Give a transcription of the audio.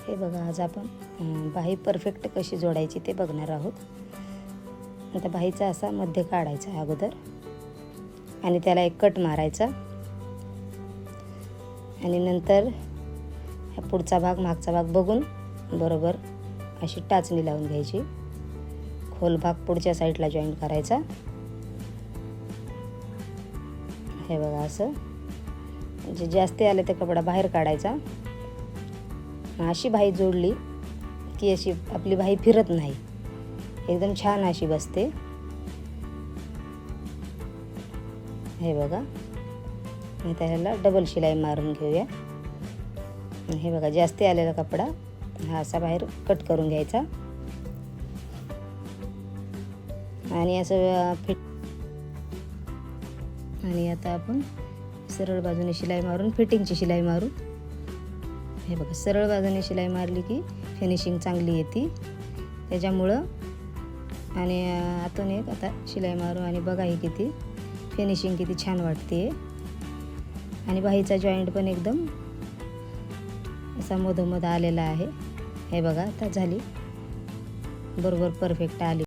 हे बघा, आज आपण बाही परफेक्ट कशी जोडायची ते बघणार आहोत. आता बाहीचा असा मध्य काढायचा अगोदर आणि त्याला एक कट मारायचा आणि नंतर पुढचा भाग मागचा भाग बघून बरोबर अशी टाचणी लावून घ्यायची. खोल भाग पुढच्या साईडला जॉईंट करायचा. हे बघा असं, म्हणजे जास्त आले ते कपडा बाहेर काढायचा. अशी बाही जोडली की अशी आपली बाही फिरत नाही, एकदम छान अशी बसते. हे बघा, त्याला डबल शिलाई मारून घेऊया. हे बघा, जास्त आलेला कपडा हा असा बाहेर कट करून घ्यायचा आणि असं फिट. आणि आता आपण सरळ बाजूने शिलाई मारून फिटिंगची शिलाई मारू. हे बघा, सरळ बाजूने शिलाई मारली की फिनिशिंग चांगली येते त्याच्यामुळं. आणि आतून एक आता शिलाई मारू आणि बघा ही किती फिनिशिंग किती छान वाटते. आणि बाहीचा जॉईंट पण एकदम असा मधोमध आलेला आहे. हे बघा, आता झाली बरोबर परफेक्ट आली.